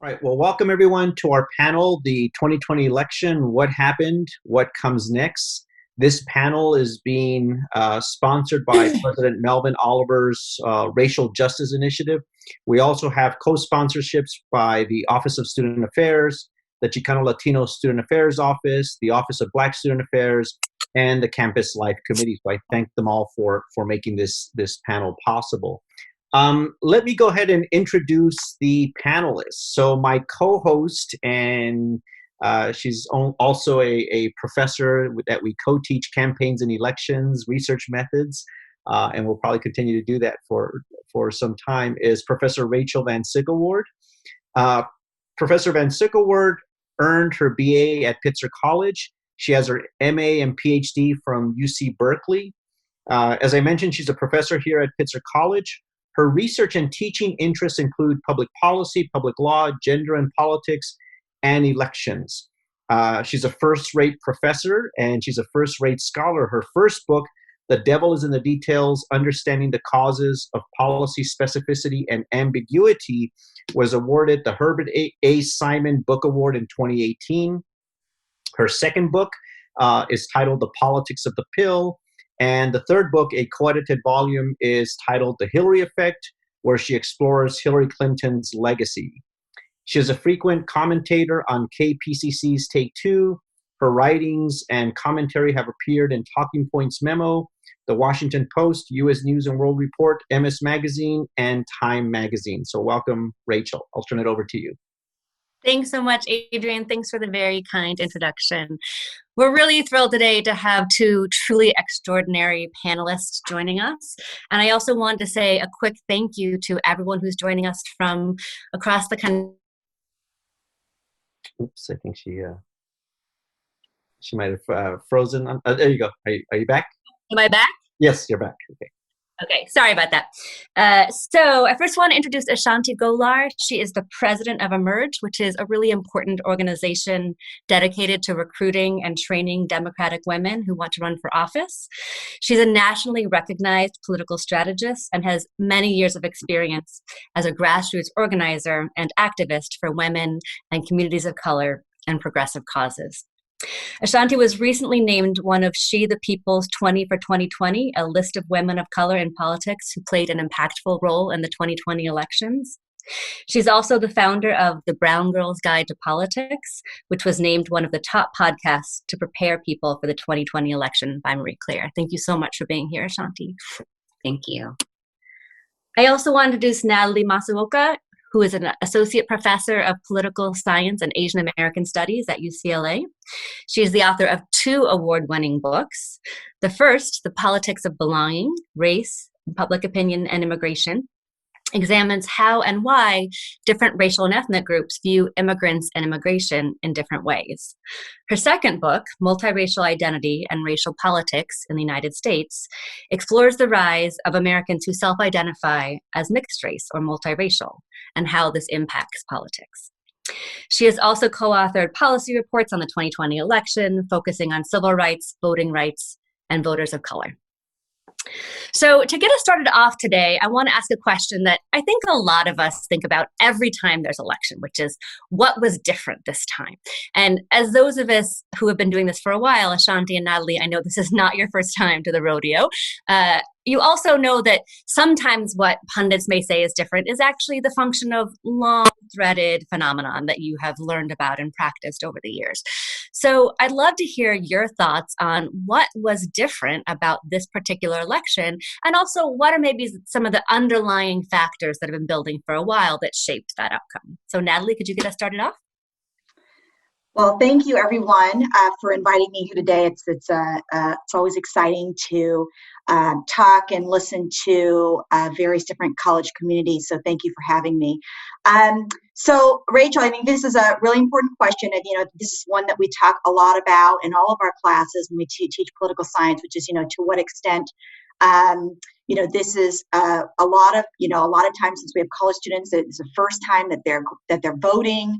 All right. Well, welcome everyone to our panel, the 2020 election, what happened, what comes next. This panel is being sponsored by President Melvin Oliver's Racial Justice Initiative. We also have co-sponsorships by the Office of Student Affairs, the Chicano Latino Student Affairs Office, the Office of Black Student Affairs, and the Campus Life Committee. So I thank them all for making this panel possible. Let me go ahead and introduce the panelists. So my co-host, and she's also a professor that we co-teach campaigns and elections research methods, and we'll probably continue to do that for some time, is Professor Rachel VanSickle-Ward. Professor VanSickle-Ward earned her BA at Pitzer College. She has her MA and PhD from UC Berkeley. As I mentioned, she's a professor here at Pitzer College. Her research and teaching interests include public policy, public law, gender and politics, and elections. She's a first-rate professor, and she's a first-rate scholar. Her first book, The Devil is in the Details, Understanding the Causes of Policy Specificity and Ambiguity, was awarded the Herbert A. Simon Book Award in 2018. Her second book is titled The Politics of the Pill. And the third book, a co-edited volume, is titled The Hillary Effect, where she explores Hillary Clinton's legacy. She is a frequent commentator on KPCC's Take Two. Her writings and commentary have appeared in Talking Points Memo, The Washington Post, U.S. News and World Report, MS Magazine, and Time Magazine. So welcome, Rachel. I'll turn it over to you. Thanks so much, Adrian. Thanks for the very kind introduction. We're really thrilled today to have two truly extraordinary panelists joining us. And I also wanted to say a quick thank you to everyone who's joining us from across the country. Oops, I think she might have frozen. There you go. Are you back? Am I back? Yes, you're back. Okay. Okay, sorry about that. So I first want to introduce A'shanti Gholar. She is the president of Emerge, which is a really important organization dedicated to recruiting and training Democratic women who want to run for office. She's a nationally recognized political strategist and has many years of experience as a grassroots organizer and activist for women and communities of color and progressive causes. A'shanti was recently named one of She the People's 20 for 2020, a list of women of color in politics who played an impactful role in the 2020 elections. She's also the founder of The Brown Girl's Guide to Politics, which was named one of the top podcasts to prepare people for the 2020 election by Marie Claire. Thank you so much for being here, A'shanti. Thank you. I also want to introduce Natalie Masuoka, who is an associate professor of political science and Asian American studies at UCLA. She is the author of two award-winning books. The first, The Politics of Belonging, Race, Public Opinion, and Immigration, examines how and why different racial and ethnic groups view immigrants and immigration in different ways. Her second book, Multiracial Identity and Racial Politics in the United States, explores the rise of Americans who self-identify as mixed race or multiracial and how this impacts politics. She has also co-authored policy reports on the 2020 election, focusing on civil rights, voting rights, and voters of color. So to get us started off today, I want to ask a question that I think a lot of us think about every time there's election, which is what was different this time? And as those of us who have been doing this for a while, A'shanti and Natalie, I know this is not your first time to the rodeo. You also know that sometimes what pundits may say is different is actually the function of long-threaded phenomenon that you have learned about and practiced over the years. So I'd love to hear your thoughts on what was different about this particular election, and also what are maybe some of the underlying factors that have been building for a while that shaped that outcome. So Natalie, could you get us started off? Well, thank you everyone for inviting me here today. It's always exciting to talk and listen to various different college communities. So thank you for having me. So Rachel, I think this is a really important question, and this is one that we talk a lot about in all of our classes when we teach political science, which is to what extent This is a lot of times, since we have college students, it's the first time that they're voting.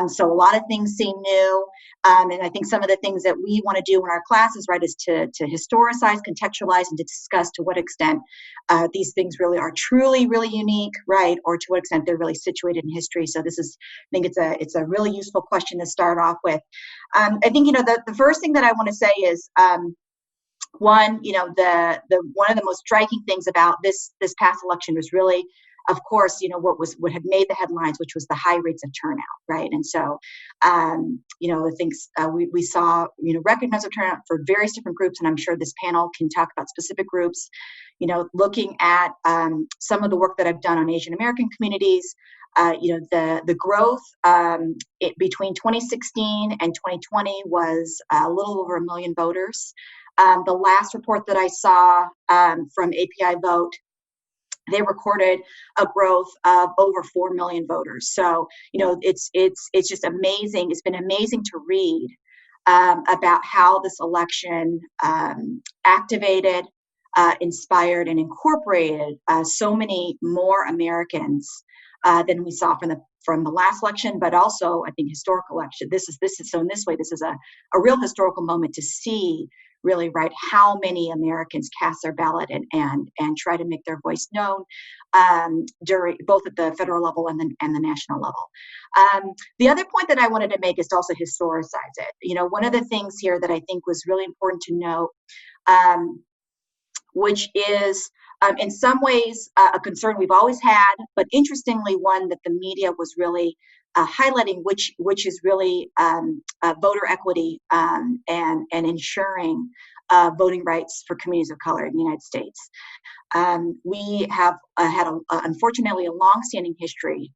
So a lot of things seem new. And I think some of the things that we want to do in our classes, right, is to historicize, contextualize, and to discuss to what extent these things really are truly, really unique, right, or to what extent they're really situated in history. So I think it's a really useful question to start off with. I think, the first thing that I want to say is, one, the one of the most striking things about this past election was really, of course, what had made the headlines, which was the high rates of turnout, right? And so, the things we saw, record numbers of turnout for various different groups, and I'm sure this panel can talk about specific groups. Looking at some of the work that I've done on Asian American communities, the growth between 2016 and 2020 was a little over 1 million voters. The last report that I saw from API Vote, they recorded a growth of over 4 million voters. So, it's just amazing. It's been amazing to read about how this election activated, inspired, and incorporated so many more Americans than we saw from the last election, but also I think historical election. This is so in this way, this is a real historical moment to see really, right, how many Americans cast their ballot and try to make their voice known during both at the federal level and the national level. The other point that I wanted to make is to also historicize it. One of the things here that I think was really important to note, which is in some ways a concern we've always had, but interestingly one that the media was really highlighting, which is really voter equity and ensuring voting rights for communities of color in the United States. We have had, unfortunately, a long-standing history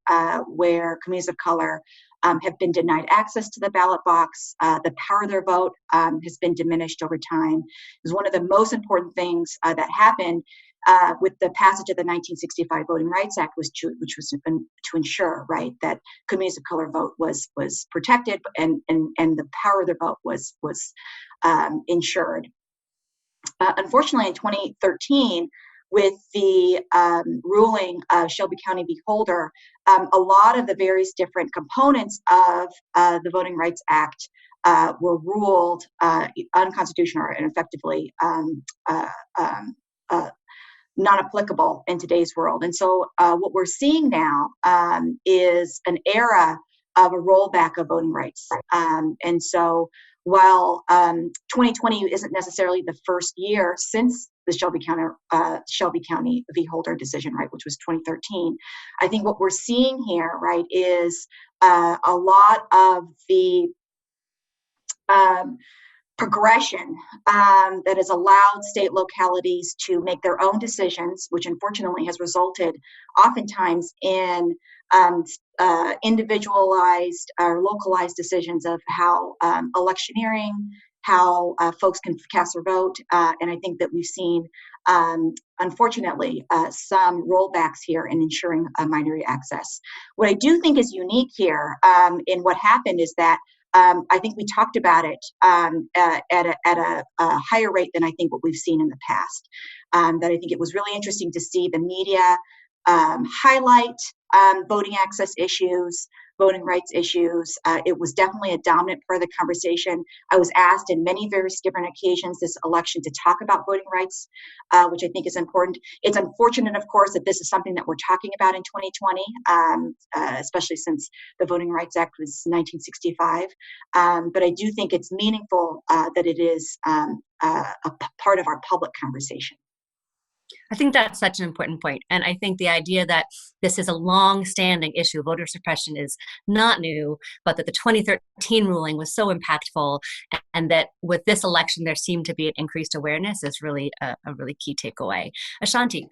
where communities of color have been denied access to the ballot box. The power of their vote has been diminished over time. It was one of the most important things that happened with the passage of the 1965 Voting Rights Act, which was to ensure, right, that communities of color vote was protected and the power of their vote was ensured. Unfortunately, in 2013, with the ruling of Shelby County v. Holder, a lot of the various different components of the Voting Rights Act were ruled unconstitutional and effectively non-applicable in today's world. And so what we're seeing now is an era of a rollback of voting rights. And so while 2020 isn't necessarily the first year since the Shelby County v. Holder decision, right, which was 2013, I think what we're seeing here, right, is a lot of the progression that has allowed state localities to make their own decisions, which unfortunately has resulted oftentimes in individualized or localized decisions of how electioneering, how folks can cast their vote. And I think that we've seen, unfortunately, some rollbacks here in ensuring minority access. What I do think is unique here in what happened is that I think we talked about it at a higher rate than I think what we've seen in the past. That I think it was really interesting to see the media highlight voting access issues, voting rights issues. It was definitely a dominant part of the conversation. I was asked in many various different occasions this election to talk about voting rights, which I think is important. It's unfortunate, of course, that this is something that we're talking about in 2020, especially since the Voting Rights Act was 1965. But I do think it's meaningful that it is a part of our public conversation. I think that's such an important point. And I think the idea that this is a long-standing issue, voter suppression is not new, but that the 2013 ruling was so impactful and that with this election, there seemed to be an increased awareness is really a really key takeaway. A'shanti.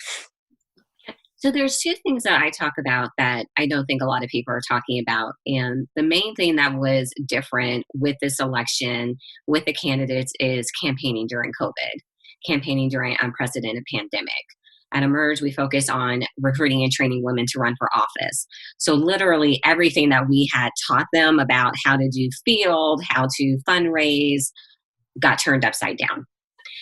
So there's two things that I talk about that I don't think a lot of people are talking about. And the main thing that was different with this election with the candidates is campaigning during COVID. Campaigning during an unprecedented pandemic. At Emerge, we focus on recruiting and training women to run for office. So literally everything that we had taught them about how to do field, how to fundraise, got turned upside down.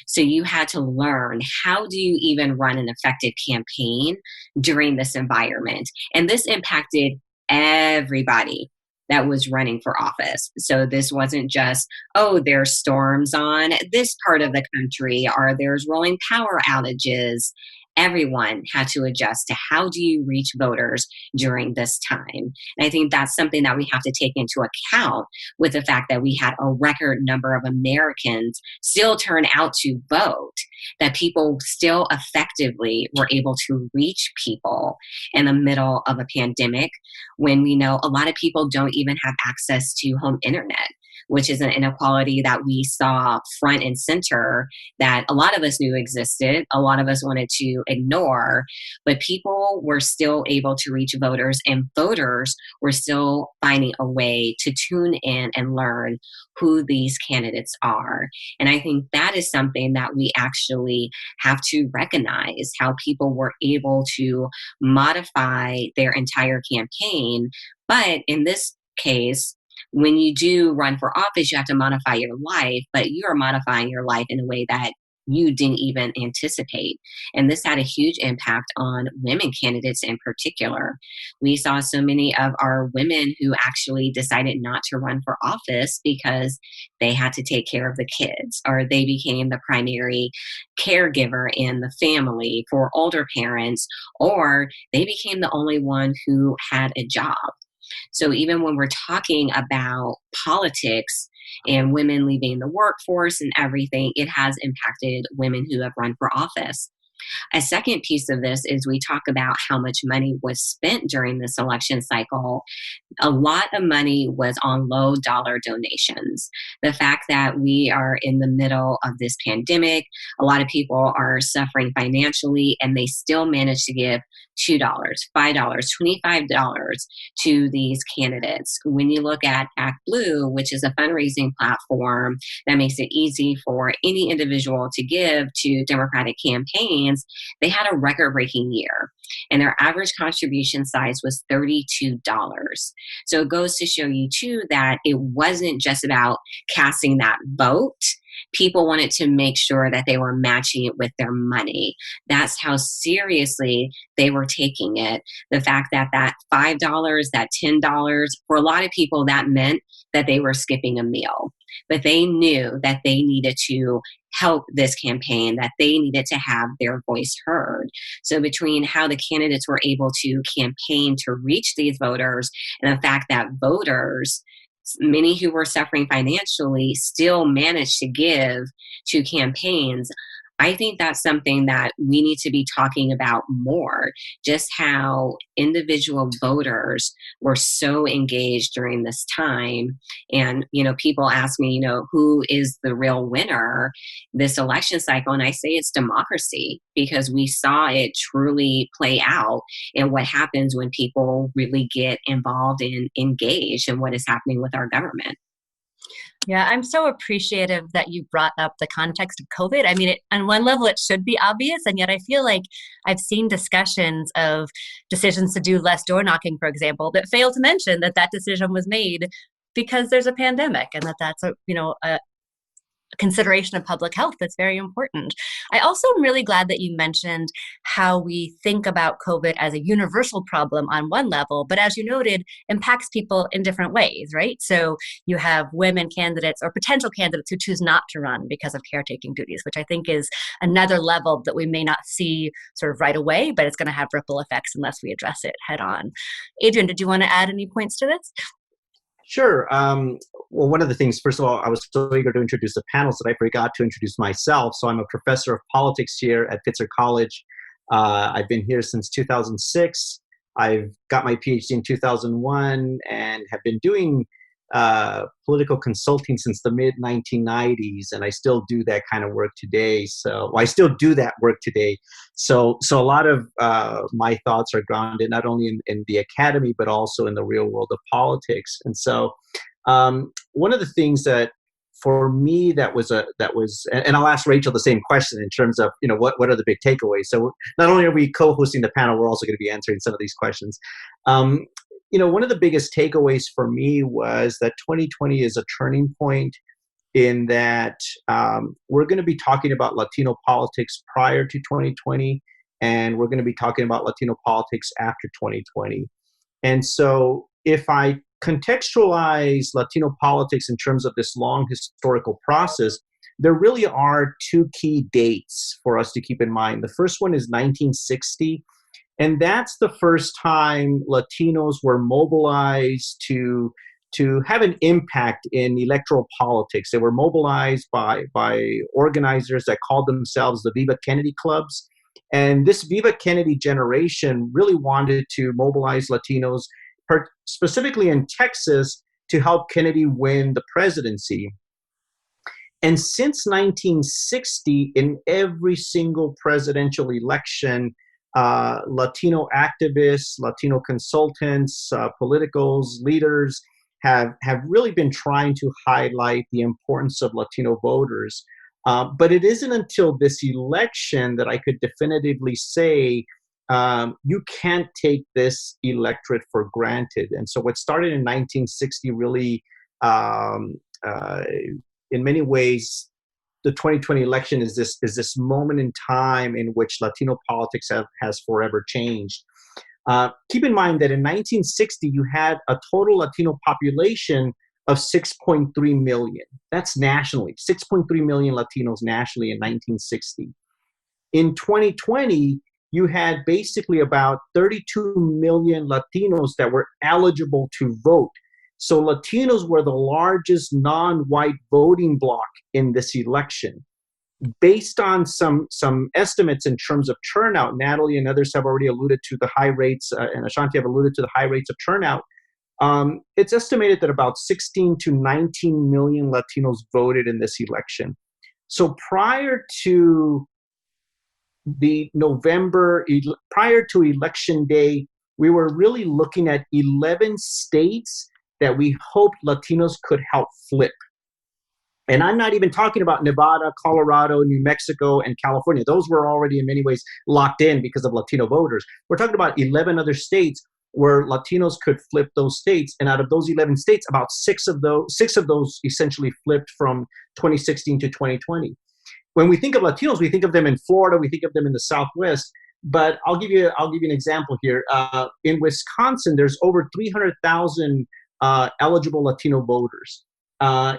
So you had to learn, how do you even run an effective campaign during this environment? And this impacted everybody that was running for office. So this wasn't just, oh, there's storms on this part of the country, or there's rolling power outages. Everyone had to adjust to, how do you reach voters during this time? And I think that's something that we have to take into account, with the fact that we had a record number of Americans still turn out to vote, that people still effectively were able to reach people in the middle of a pandemic, when we know a lot of people don't even have access to home internet, which is an inequality that we saw front and center, that a lot of us knew existed, a lot of us wanted to ignore, but people were still able to reach voters, and voters were still finding a way to tune in and learn who these candidates are. And I think that is something that we actually have to recognize, how people were able to modify their entire campaign. But in this case, when you do run for office, you have to modify your life, but you are modifying your life in a way that you didn't even anticipate. And this had a huge impact on women candidates in particular. We saw so many of our women who actually decided not to run for office because they had to take care of the kids, or they became the primary caregiver in the family for older parents, or they became the only one who had a job. So even when we're talking about politics and women leaving the workforce and everything, it has impacted women who have run for office. A second piece of this is, we talk about how much money was spent during this election cycle. A lot of money was on low dollar donations. The fact that we are in the middle of this pandemic, a lot of people are suffering financially, and they still manage to give $2, $5, $25 to these candidates. When you look at Act Blue, which is a fundraising platform that makes it easy for any individual to give to Democratic campaigns, they had a record-breaking year, and their average contribution size was $32. So it goes to show you too that it wasn't just about casting that vote. People wanted to make sure that they were matching it with their money. That's how seriously they were taking it. The fact that that $5, that $10, for a lot of people, that meant that they were skipping a meal. But they knew that they needed to help this campaign, that they needed to have their voice heard. So between how the candidates were able to campaign to reach these voters, and the fact that voters, many who were suffering financially, still managed to give to campaigns, I think that's something that we need to be talking about more, just how individual voters were so engaged during this time. And, people ask me, who is the real winner this election cycle? And I say it's democracy, because we saw it truly play out in what happens when people really get involved and engaged in what is happening with our government. Yeah, I'm so appreciative that you brought up the context of COVID. I mean, on one level, it should be obvious, and yet I feel like I've seen discussions of decisions to do less door knocking, for example, that fail to mention that that decision was made because there's a pandemic, and that's a consideration of public health that's very important. I also am really glad that you mentioned how we think about COVID as a universal problem on one level, but as you noted, impacts people in different ways, right? So you have women candidates or potential candidates who choose not to run because of caretaking duties, which I think is another level that we may not see sort of right away, but it's going to have ripple effects unless we address it head on. Adrian, did you want to add any points to this? Sure. Well, one of the things, first of all, I was so eager to introduce the panels that I forgot to introduce myself. So I'm a professor of politics here at Pitzer College. I've been here since 2006. I've got my PhD in 2001 and have been doing political consulting since the mid-1990s, and I still do that kind of work today. So I still do that work today. So a lot of my thoughts are grounded not only in the academy, but also in the real world of politics. And so one of the things that for me that was, and I'll ask Rachel the same question in terms of, what are the big takeaways? So not only are we co-hosting the panel, we're also going to be answering some of these questions. One of the biggest takeaways for me was that 2020 is a turning point in that we're going to be talking about Latino politics prior to 2020, and we're going to be talking about Latino politics after 2020. And so if I contextualize Latino politics in terms of this long historical process, there really are two key dates for us to keep in mind. The first one is 1960, and that's the first time Latinos were mobilized to have an impact in electoral politics. They were mobilized by organizers that called themselves the Viva Kennedy clubs. And this Viva Kennedy generation really wanted to mobilize Latinos, specifically in Texas, to help Kennedy win the presidency. And since 1960, in every single presidential election, Latino activists, Latino consultants, politicals, leaders have really been trying to highlight the importance of Latino voters. But it isn't until this election that I could definitively say you can't take this electorate for granted. And so what started in 1960 really, in many ways, the 2020 election is this moment in time in which Latino politics has forever changed. Keep in mind that in 1960, you had a total Latino population of 6.3 million. That's nationally, 6.3 million Latinos nationally in 1960. In 2020, you had basically about 32 million Latinos that were eligible to vote. So Latinos were the largest non-white voting bloc in this election. Based on some estimates in terms of turnout, Natalie and others have already alluded to the high rates, and A'shanti have alluded to the high rates of turnout. It's estimated that about 16 to 19 million Latinos voted in this election. So prior to election day, we were really looking at 11 states that we hoped Latinos could help flip. And I'm not even talking about Nevada, Colorado, New Mexico, and California. Those were already in many ways locked in because of Latino voters. We're talking about 11 other states where Latinos could flip those states. And out of those 11 states, about six of those essentially flipped from 2016 to 2020. When we think of Latinos, we think of them in Florida, we think of them in the Southwest. But I'll give you an example here. In Wisconsin, there's over 300,000 eligible Latino voters.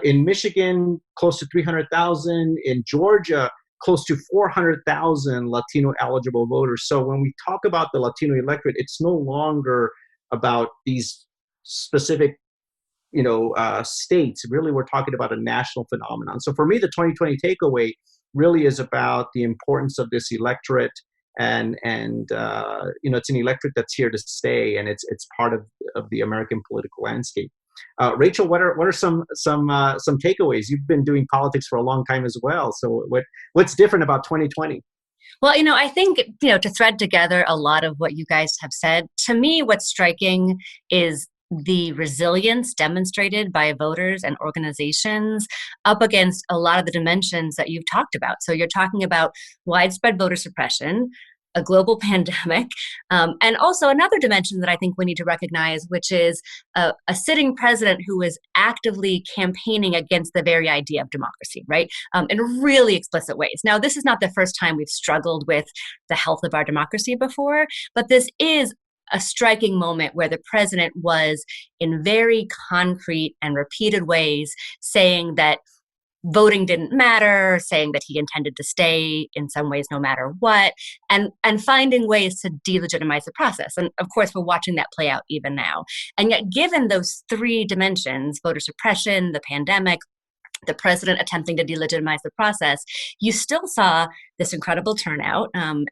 In Michigan, close to 300,000. In Georgia, close to 400,000 Latino eligible voters. So when we talk about the Latino electorate, it's no longer about these specific, states. Really, we're talking about a national phenomenon. So for me, the 2020 takeaway really is about the importance of this electorate, and it's an electorate that's here to stay, and it's part of the American political landscape. Rachel, what are some takeaways? You've been doing politics for a long time as well. So what's different about 2020? Well, I think, to thread together a lot of what you guys have said, to me, what's striking is the resilience demonstrated by voters and organizations up against a lot of the dimensions that you've talked about. So you're talking about widespread voter suppression, a global pandemic, and also another dimension that I think we need to recognize, which is a sitting president who is actively campaigning against the very idea of democracy, right? In really explicit ways. Now, this is not the first time we've struggled with the health of our democracy before, but this is a striking moment where the president was, in very concrete and repeated ways, saying that voting didn't matter, saying that he intended to stay in some ways no matter what, and finding ways to delegitimize the process. And of course, we're watching that play out even now. And yet, given those three dimensions, voter suppression, the pandemic, the president attempting to delegitimize the process, you still saw this incredible turnout, and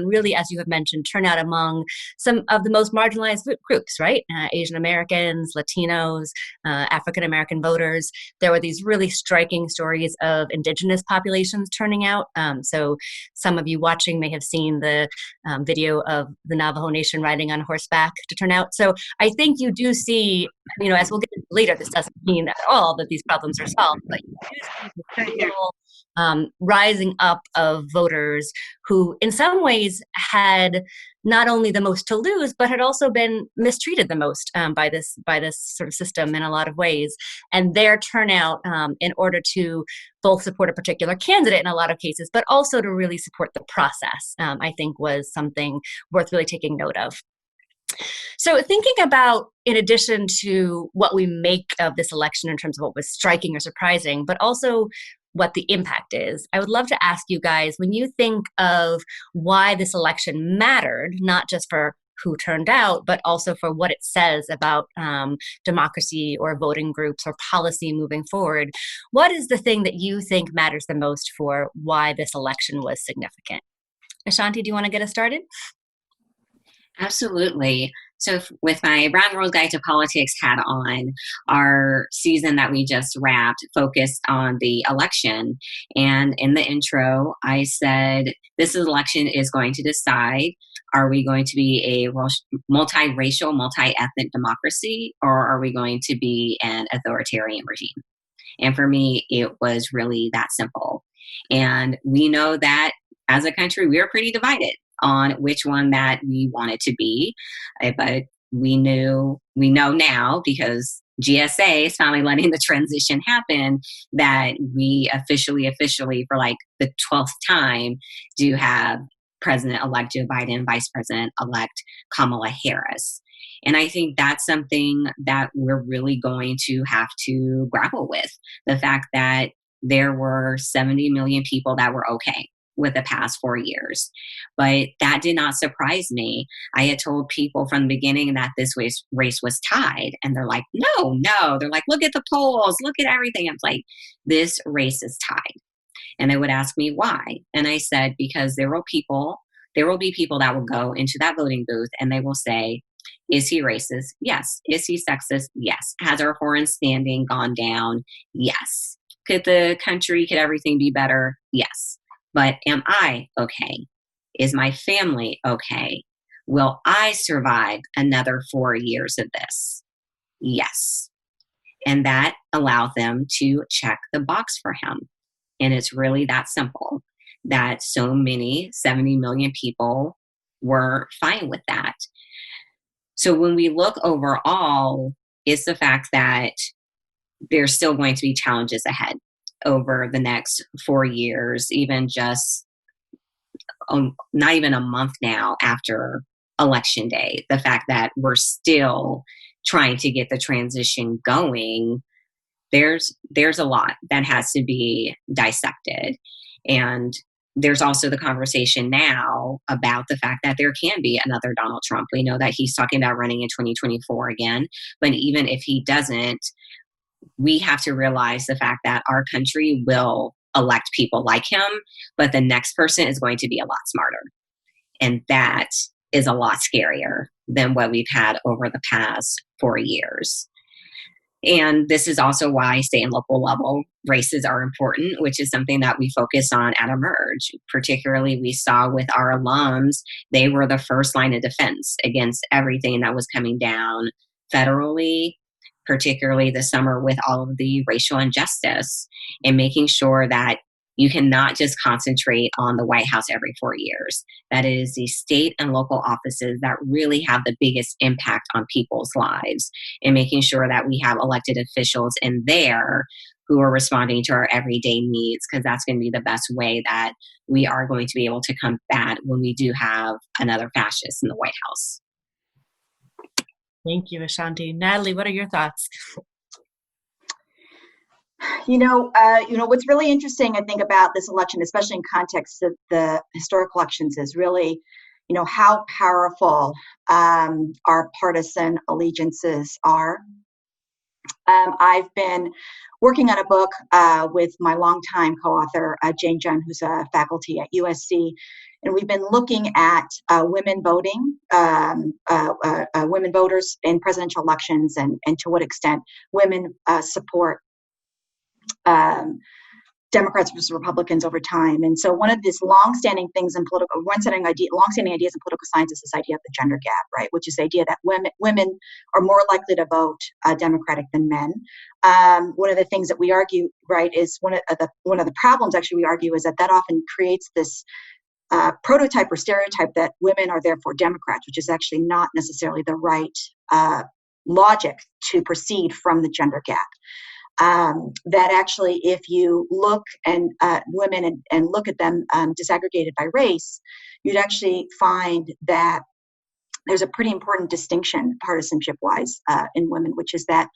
really, as you have mentioned, turnout among some of the most marginalized groups, right? Asian Americans, Latinos, African American voters. There were these really striking stories of indigenous populations turning out. So some of you watching may have seen the video of the Navajo Nation riding on horseback to turn out. So I think you do see, as we'll get into later, this doesn't mean at all that these problems are solved, but you do see the real rising up of voters who in some ways had not only the most to lose, but had also been mistreated the most by this sort of system in a lot of ways. And their turnout in order to both support a particular candidate in a lot of cases, but also to really support the process, I think was something worth really taking note of. So thinking about, in addition to what we make of this election in terms of what was striking or surprising, but also what the impact is, I would love to ask you guys, when you think of why this election mattered, not just for who turned out, but also for what it says about democracy or voting groups or policy moving forward, what is the thing that you think matters the most for why this election was significant? A'shanti, do you want to get us started? Absolutely. So with my Round World Guide to Politics hat on, our season that we just wrapped focused on the election. And in the intro, I said, this election is going to decide, are we going to be a multiracial, multi-ethnic democracy, or are we going to be an authoritarian regime? And for me, it was really that simple. And we know that as a country, we are pretty divided on which one that we wanted to be. But we know now, because GSA is finally letting the transition happen, that we officially for like the 12th time do have President-elect Joe Biden, Vice President-elect Kamala Harris. And I think that's something that we're really going to have to grapple with. The fact that there were 70 million people that were okay with the past 4 years. But that did not surprise me. I had told people from the beginning that this race was tied. And they're like, no. They're like, look at the polls, look at everything. I'm like, this race is tied. And they would ask me why. And I said, because there will be people that will go into that voting booth and they will say, is he racist? Yes. Is he sexist? Yes. Has our foreign standing gone down? Yes. Could everything be better? Yes. But am I okay? Is my family okay? Will I survive another 4 years of this? Yes. And that allowed them to check the box for him. And it's really that simple, that so many, 70 million people were fine with that. So when we look overall, it's the fact that there's still going to be challenges ahead over the next 4 years, even just not even a month now after Election Day. The fact that we're still trying to get the transition going, there's a lot that has to be dissected. And there's also the conversation now about the fact that there can be another Donald Trump. We know that he's talking about running in 2024 again, but even if he doesn't, we have to realize the fact that our country will elect people like him, but the next person is going to be a lot smarter. And that is a lot scarier than what we've had over the past 4 years. And this is also why state and local level races are important, which is something that we focus on at Emerge. Particularly, we saw with our alums, they were the first line of defense against everything that was coming down federally, particularly this summer with all of the racial injustice, and making sure that you cannot just concentrate on the White House every 4 years. That is the state and local offices that really have the biggest impact on people's lives, and making sure that we have elected officials in there who are responding to our everyday needs, because that's going to be the best way that we are going to be able to combat when we do have another fascist in the White House. Thank you, A'shanti. Natalie, what are your thoughts? What's really interesting, I think, about this election, especially in context of the historic elections, is really, how powerful our partisan allegiances are. I've been working on a book with my longtime co-author, Jane Jun, who's a faculty at USC, and we've been looking at women voting, women voters in presidential elections, and to what extent women support Democrats versus Republicans over time. And so one of these longstanding ideas in political science is this idea of the gender gap, right? Which is the idea that women are more likely to vote Democratic than men. One of the things that we argue, right, is one of the problems actually we argue is that often creates this prototype or stereotype that women are therefore Democrats, which is actually not necessarily the right logic to proceed from the gender gap. That actually, if you look at women and look at them disaggregated by race, you'd actually find that there's a pretty important distinction partisanship-wise in women, which is that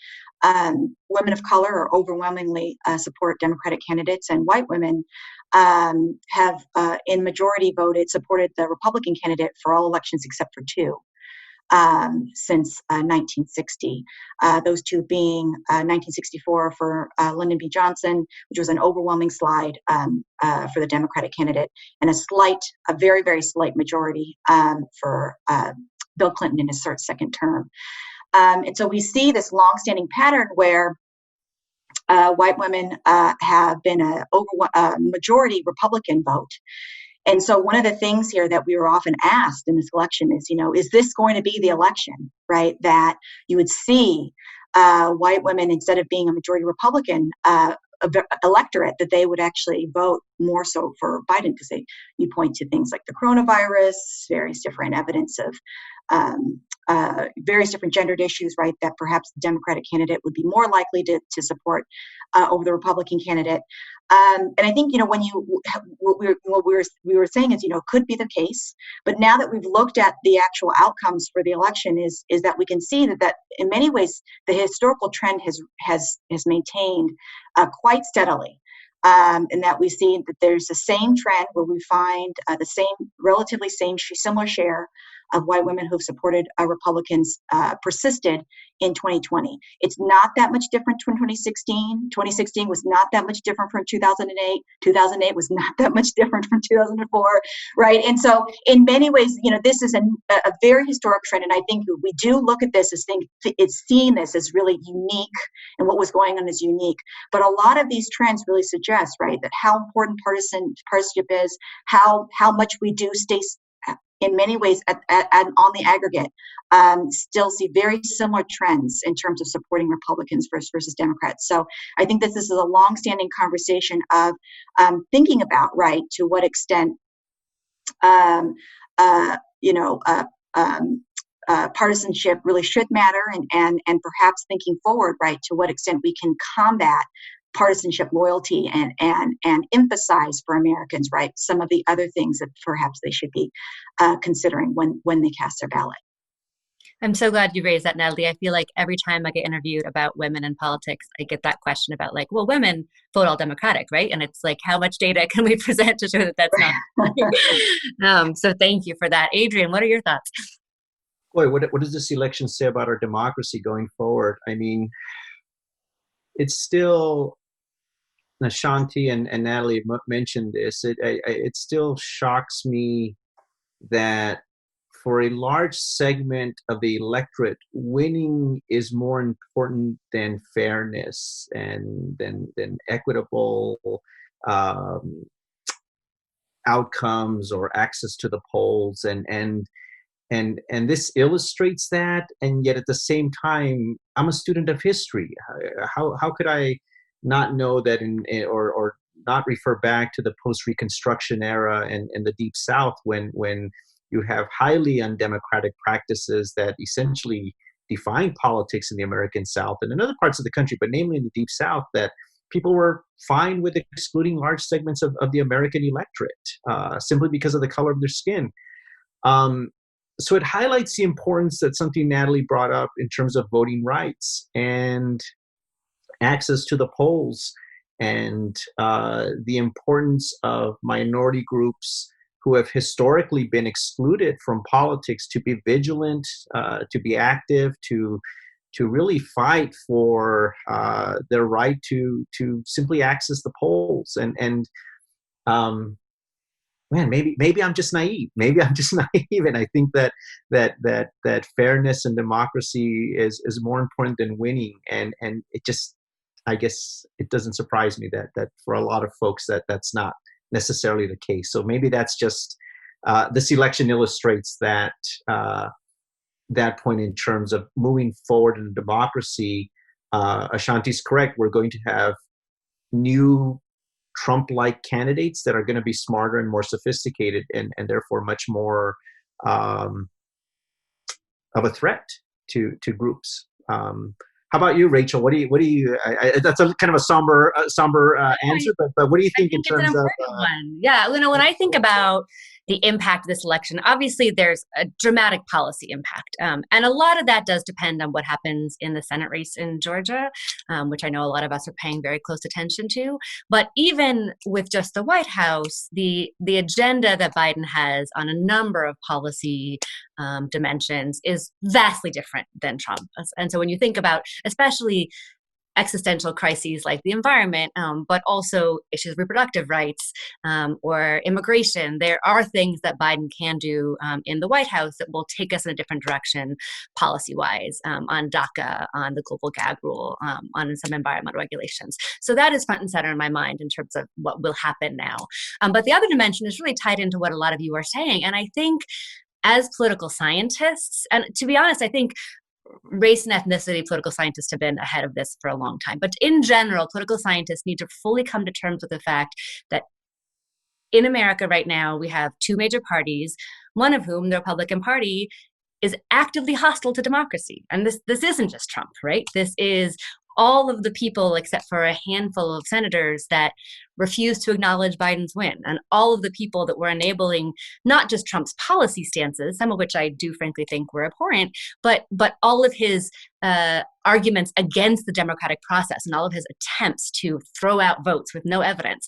women of color are overwhelmingly support Democratic candidates, and white women have in majority supported the Republican candidate for all elections except for two. Since 1960, those two being 1964 for Lyndon B. Johnson, which was an overwhelming slide for the Democratic candidate, and a very, very slight majority for Bill Clinton in his second term. And so we see this longstanding pattern where white women have been a majority Republican vote. And so one of the things here that we were often asked in this election is, is this going to be the election, right? That you would see white women, instead of being a majority Republican electorate, that they would actually vote more so for Biden, because you point to things like the coronavirus, various different evidence of various different gendered issues, right, that perhaps the Democratic candidate would be more likely to support over the Republican candidate. And I think, what we were saying is, could be the case. But now that we've looked at the actual outcomes for the election is that we can see that in many ways, the historical trend has maintained quite steadily. And that we see that there's the same trend where we find similar share of white women who've supported Republicans persisted in 2020. It's not that much different from 2016. 2016 was not that much different from 2008. 2008 was not that much different from 2004, right? And so in many ways, this is a very historic trend. And I think we do look at this it's seeing this as really unique, and what was going on is unique. But a lot of these trends really suggest, right, that how important partisanship is, how much we do stay in many ways on the aggregate, still see very similar trends in terms of supporting Republicans versus Democrats. So I think that this is a longstanding conversation of thinking about, right, to what extent, partisanship really should matter, and perhaps thinking forward, right, to what extent we can combat partisanship loyalty and emphasize for Americans, right, some of the other things that perhaps they should be considering when they cast their ballot. I'm so glad you raised that, Natalie. I feel like every time I get interviewed about women in politics, I get that question about women vote all Democratic, right? And it's like, how much data can we present to show that that's not? So thank you for that. Adrian, what are your thoughts? Boy, what does this election say about our democracy going forward? I mean, it's still, A'shanti and Natalie mentioned this, it still shocks me that for a large segment of the electorate, winning is more important than fairness and than equitable outcomes or access to the polls, and this illustrates that. And yet at the same time, I'm a student of history. How could I not know that or not refer back to the post-Reconstruction era and the Deep South, when you have highly undemocratic practices that essentially define politics in the American South and in other parts of the country, but namely in the Deep South, that people were fine with excluding large segments of the American electorate simply because of the color of their skin. So it highlights the importance that something Natalie brought up in terms of voting rights and access to the polls, and the importance of minority groups who have historically been excluded from politics to be vigilant, to be active, to really fight for their right to simply access the polls. And man, maybe I'm just naive. Maybe I'm just naive, and I think that fairness and democracy is more important than winning. And it just, I guess it doesn't surprise me that for a lot of folks that's not necessarily the case. So maybe that's just this election illustrates that that point in terms of moving forward in democracy. A'shanti's correct. We're going to have new Trump-like candidates that are going to be smarter and more sophisticated, and therefore much more of a threat to groups. How about you, Rachel? What do you? That's a kind of a somber answer, but what do you think in terms of? One. Yeah, when I think about the impact of this election, obviously there's a dramatic policy impact, and a lot of that does depend on what happens in the Senate race in Georgia, which I know a lot of us are paying very close attention to. But even with just the White House, the agenda that Biden has on a number of policy dimensions is vastly different than Trump. And so when you think about, especially existential crises like the environment, but also issues of reproductive rights or immigration, there are things that Biden can do in the White House that will take us in a different direction policy-wise, on DACA, on the global gag rule, on some environmental regulations. So that is front and center in my mind in terms of what will happen now. But the other dimension is really tied into what a lot of you are saying. And I think as political scientists, and to be honest, I think race and ethnicity political scientists have been ahead of this for a long time. But in general, political scientists need to fully come to terms with the fact that in America right now, we have two major parties, one of whom, the Republican Party, is actively hostile to democracy. And this isn't just Trump, right? This is all of the people, except for a handful of senators, that refuse to acknowledge Biden's win, and all of the people that were enabling not just Trump's policy stances, some of which I do frankly think were abhorrent, but all of his arguments against the democratic process and all of his attempts to throw out votes with no evidence.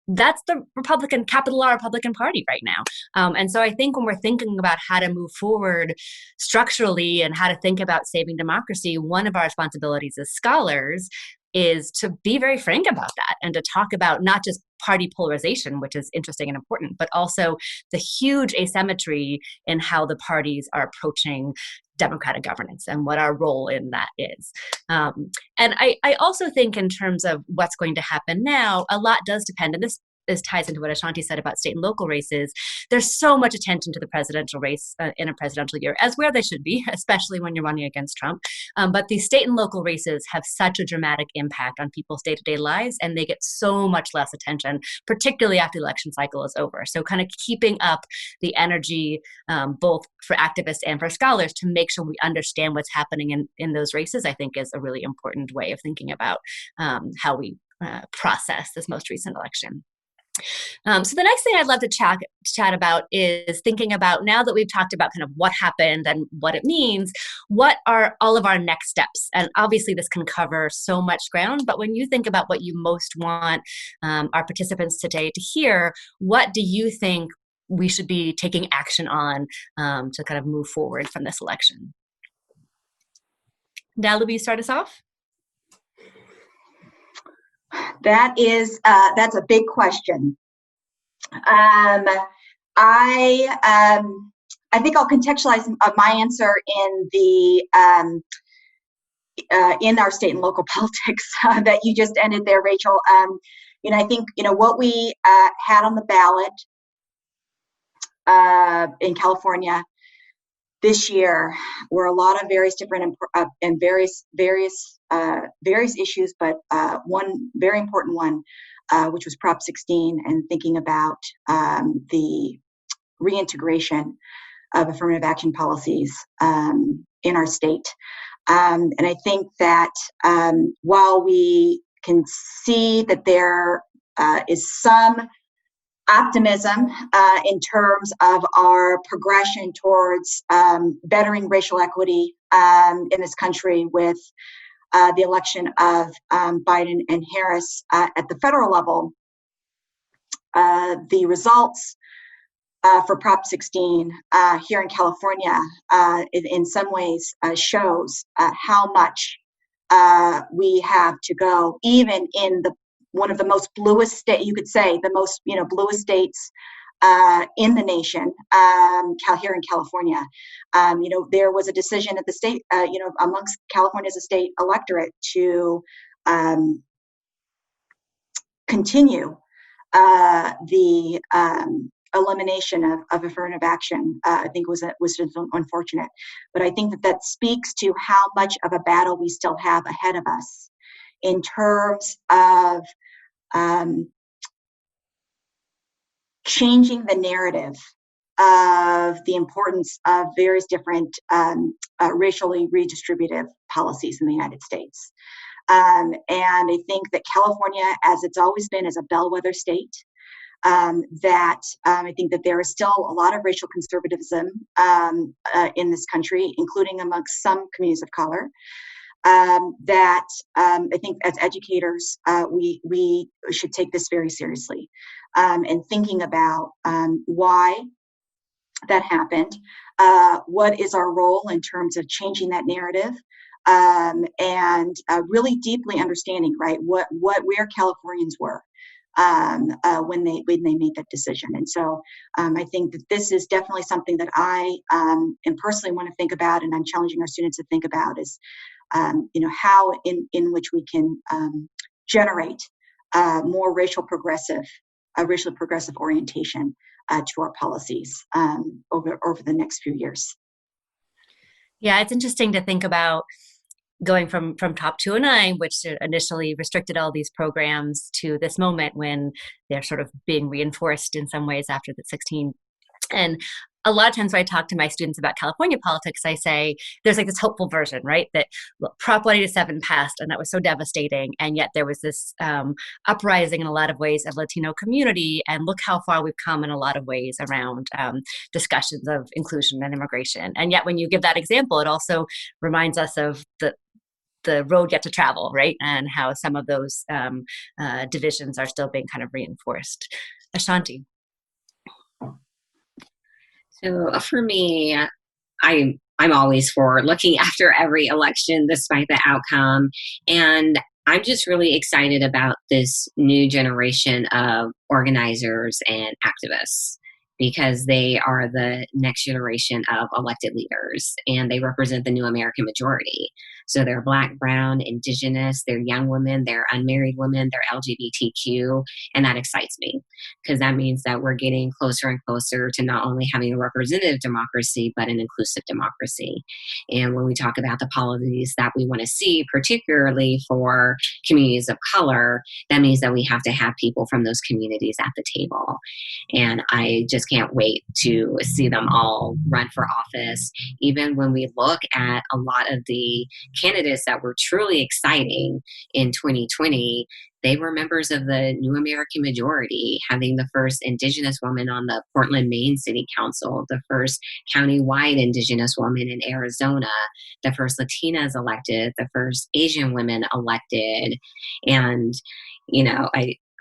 That's the Republican, capital R Republican Party right now. And so I think when we're thinking about how to move forward structurally and how to think about saving democracy, one of our responsibilities as scholars is to be very frank about that and to talk about not just party polarization, which is interesting and important, but also the huge asymmetry in how the parties are approaching democratic governance and what our role in that is. And I also think in terms of what's going to happen now, a lot does depend, and this ties into what A'shanti said about state and local races. There's so much attention to the presidential race in a presidential year, as where they should be, especially when you're running against Trump. But these state and local races have such a dramatic impact on people's day-to-day lives, and they get so much less attention, particularly after the election cycle is over. So kind of keeping up the energy, both for activists and for scholars, to make sure we understand what's happening in those races, I think is a really important way of thinking about how we process this most recent election. So the next thing I'd love to chat about is thinking about, now that we've talked about kind of what happened and what it means, what are all of our next steps? And obviously this can cover so much ground, but when you think about what you most want our participants today to hear, what do you think we should be taking action on to kind of move forward from this election? Natalie, will you start us off? That's a big question. I think I'll contextualize my answer in our state and local politics that you just ended there, Rachel. I think what we had on the ballot in California this year were a lot of various different and various issues, but one very important one, which was Prop 16, and thinking about the reintegration of affirmative action policies in our state. And I think that while we can see that there is some optimism in terms of our progression towards bettering racial equity in this country with the election of Biden and Harris at the federal level, the results for Prop 16 here in California in some ways shows how much we have to go, even in one of the most bluest state, you could say the most bluest states in the nation, here in California. There was a decision at the state, amongst California as a state electorate to continue the elimination of affirmative action. I think was unfortunate, but I think that speaks to how much of a battle we still have ahead of us in terms of changing the narrative of the importance of various different racially redistributive policies in the United States. And I think that California, as it's always been, is a bellwether state. I think that there is still a lot of racial conservatism in this country, including amongst some communities of color. I think as educators, we should take this very seriously, and thinking about why that happened, what is our role in terms of changing that narrative, and really deeply understanding, right, where Californians were when they made that decision. And so I think that this is definitely something that I am personally want to think about, and I'm challenging our students to think about is, how in which we can generate more racially progressive orientation to our policies over the next few years. Yeah, it's interesting to think about going from Prop 209, which initially restricted all these programs, to this moment when they're sort of being reinforced in some ways after the 16. And a lot of times when I talk to my students about California politics, I say there's like this hopeful version, right? That Prop 187 passed, and that was so devastating. And yet there was this uprising in a lot of ways of Latino community. And look how far we've come in a lot of ways around discussions of inclusion and immigration. And yet when you give that example, it also reminds us of the road yet to travel, right? And how some of those divisions are still being kind of reinforced. A'shanti. So for me, I'm always for looking after every election, despite the outcome. And I'm just really excited about this new generation of organizers and activists, because they are the next generation of elected leaders, and they represent the new American majority. So they're Black, Brown, Indigenous, they're young women, they're unmarried women, they're LGBTQ, and that excites me, because that means that we're getting closer and closer to not only having a representative democracy, but an inclusive democracy. And when we talk about the policies that we want to see, particularly for communities of color, that means that we have to have people from those communities at the table. And I just can't wait to see them all run for office. Even when we look at a lot of the candidates that were truly exciting in 2020, they were members of the new American majority, having the first Indigenous woman on the Portland, Maine City Council, the first county-wide Indigenous woman in Arizona, the first Latinas elected, the first Asian women elected. And,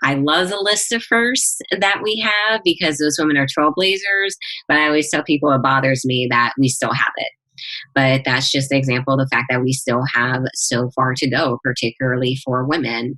I love the list of firsts that we have, because those women are trailblazers, but I always tell people it bothers me that we still have it. But that's just an example of the fact that we still have so far to go, particularly for women.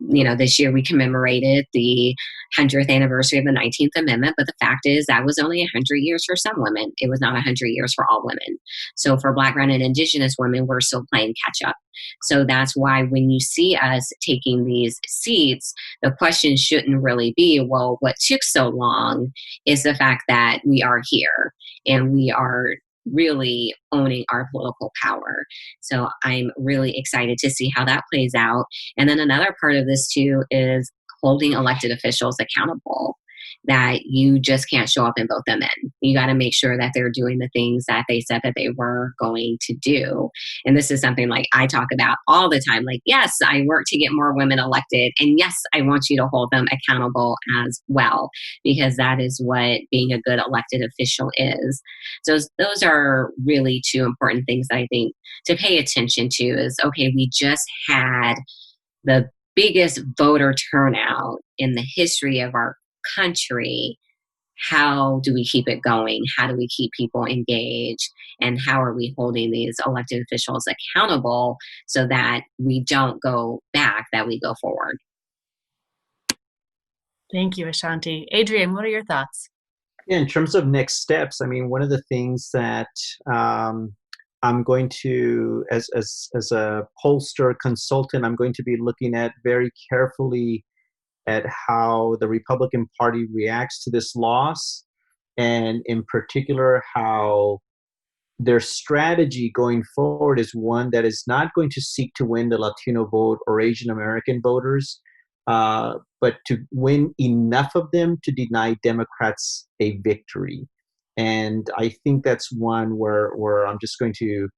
This year we commemorated the 100th anniversary of the 19th Amendment, but the fact is that was only 100 years for some women. It was not 100 years for all women. So for Black, Brown, and Indigenous women, we're still playing catch up. So that's why when you see us taking these seats, the question shouldn't really be, well, what took so long? Is the fact that we are here and we are really owning our political power. So I'm really excited to see how that plays out. And then another part of this too is holding elected officials accountable, that you just can't show up and vote them in. You got to make sure that they're doing the things that they said that they were going to do. And this is something like I talk about all the time. Like, yes, I work to get more women elected. And yes, I want you to hold them accountable as well, because that is what being a good elected official is. So those are really two important things that I think to pay attention to is, okay, we just had the biggest voter turnout in the history of our country. How do we keep it going? How do we keep people engaged? And how are we holding these elected officials accountable so that we don't go back, that we go forward? Thank you, A'shanti. Adrian, what are your thoughts? Yeah, in terms of next steps, I mean, one of the things that I'm going to, as a pollster consultant, I'm going to be looking at very carefully at how the Republican Party reacts to this loss, and in particular, how their strategy going forward is one that is not going to seek to win the Latino vote or Asian American voters, but to win enough of them to deny Democrats a victory. And I think that's one where I'm just going to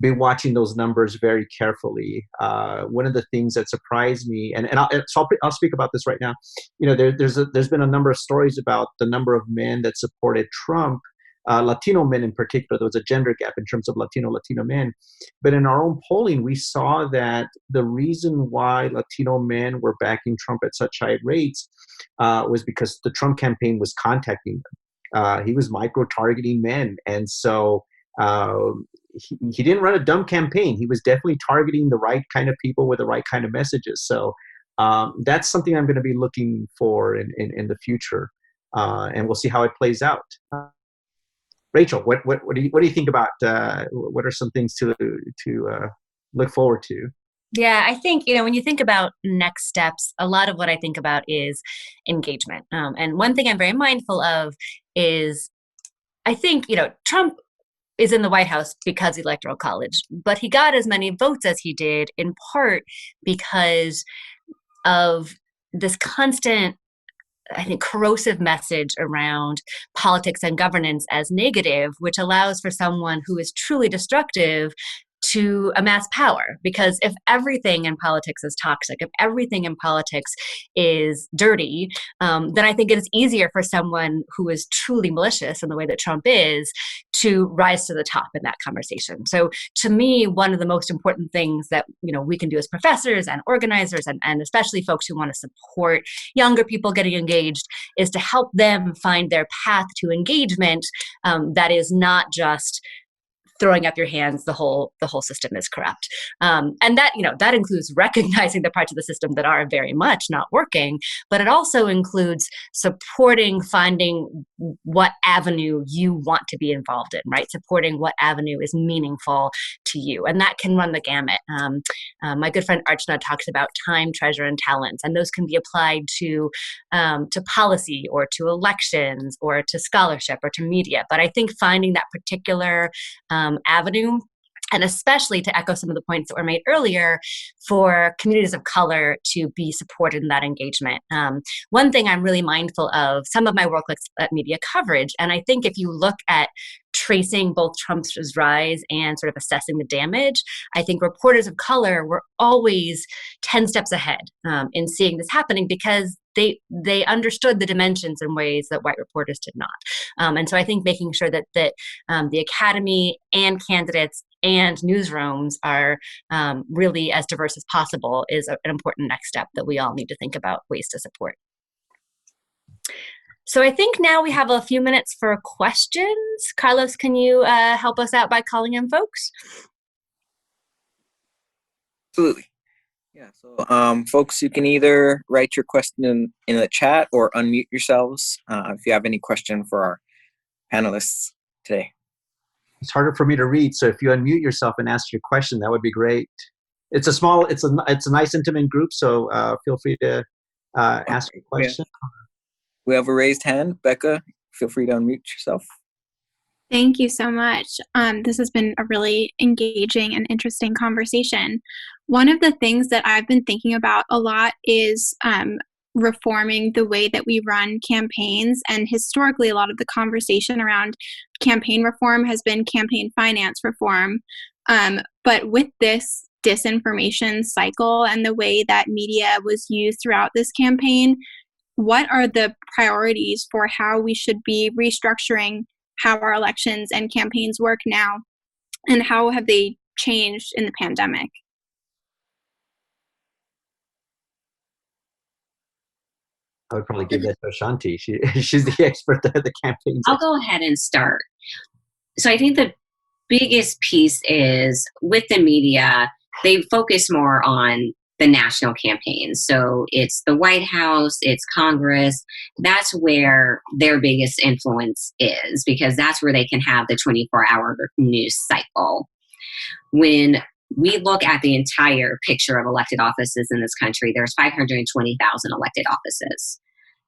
be watching those numbers very carefully. One of the things that surprised me, and I'll speak about this right now. There's been a number of stories about the number of men that supported Trump, Latino men in particular. There was a gender gap in terms of Latino men. But in our own polling, we saw that the reason why Latino men were backing Trump at such high rates was because the Trump campaign was contacting them. He was micro-targeting men. And so he didn't run a dumb campaign. He was definitely targeting the right kind of people with the right kind of messages. So that's something I'm going to be looking for in the future. And we'll see how it plays out. Rachel, what do you think about what are some things to look forward to? Yeah, I think, when you think about next steps, a lot of what I think about is engagement. And one thing I'm very mindful of is, I think, Trump is in the White House because Electoral College, but he got as many votes as he did in part because of this constant, I think, corrosive message around politics and governance as negative, which allows for someone who is truly destructive to amass power. Because if everything in politics is toxic, if everything in politics is dirty, then I think it is easier for someone who is truly malicious in the way that Trump is to rise to the top in that conversation. So to me, one of the most important things that we can do as professors and organizers, and especially folks who want to support younger people getting engaged, is to help them find their path to engagement that is not just throwing up your hands, the whole system is corrupt. And that includes recognizing the parts of the system that are very much not working, but it also includes supporting finding what avenue you want to be involved in, right? Supporting what avenue is meaningful to you. And that can run the gamut. My good friend Archana talks about time, treasure, and talents, and those can be applied to policy or to elections or to scholarship or to media. But I think finding that particular avenue, and especially to echo some of the points that were made earlier, for communities of color to be supported in that engagement. One thing I'm really mindful of, some of my work looks at media coverage, and I think if you look at tracing both Trump's rise and sort of assessing the damage, I think reporters of color were always 10 steps ahead in seeing this happening, because they understood the dimensions in ways that white reporters did not. And so I think making sure that the academy and candidates and newsrooms are really as diverse as possible is an important next step that we all need to think about ways to support. So I think now we have a few minutes for questions. Carlos, can you help us out by calling in folks? Absolutely. Yeah, so folks, you can either write your question in the chat or unmute yourselves if you have any question for our panelists today. It's harder for me to read, so if you unmute yourself and ask your question, that would be great. It's a nice intimate group, so feel free to ask your question. We have a raised hand. Becca, feel free to unmute yourself. Thank you so much. This has been a really engaging and interesting conversation. One of the things that I've been thinking about a lot is reforming the way that we run campaigns. And historically, a lot of the conversation around campaign reform has been campaign finance reform. But with this disinformation cycle and the way that media was used throughout this campaign, what are the priorities for how we should be restructuring how our elections and campaigns work now, and how have they changed in the pandemic? I would probably give that to A'shanti. She's the expert at the campaigns. I'll go ahead and start. So I think the biggest piece is with the media, they focus more on the national campaigns. So it's the White House, it's Congress. That's where their biggest influence is, because that's where they can have the 24-hour news cycle. When we look at the entire picture of elected offices in this country, there's 520,000 elected offices.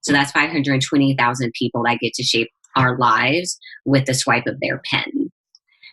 So that's 520,000 people that get to shape our lives with the swipe of their pen.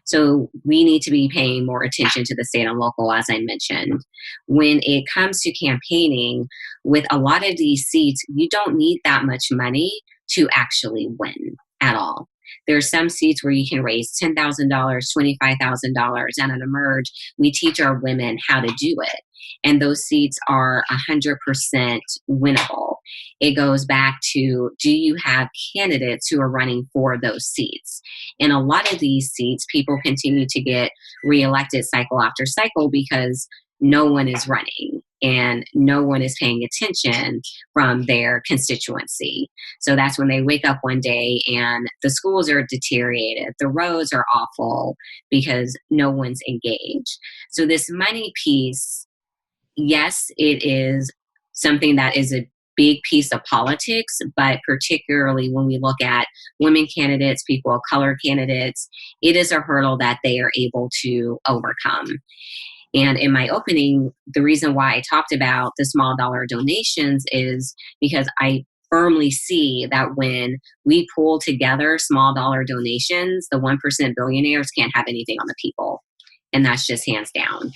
So we need to be paying more attention to the state and local, as I mentioned. When it comes to campaigning, with a lot of these seats, you don't need that much money to actually win at all. There are some seats where you can raise $10,000, $25,000, and at Emerge, we teach our women how to do it. And those seats are 100% winnable. It goes back to, do you have candidates who are running for those seats? In a lot of these seats, people continue to get reelected cycle after cycle because no one is running and no one is paying attention from their constituency. So that's when they wake up one day and the schools are deteriorated, the roads are awful because no one's engaged. So this money piece, yes, it is something that is a big piece of politics, but particularly when we look at women candidates, people of color candidates, it is a hurdle that they are able to overcome. And in my opening, the reason why I talked about the small dollar donations is because I firmly see that when we pull together small dollar donations, the 1% billionaires can't have anything on the people. And that's just hands down.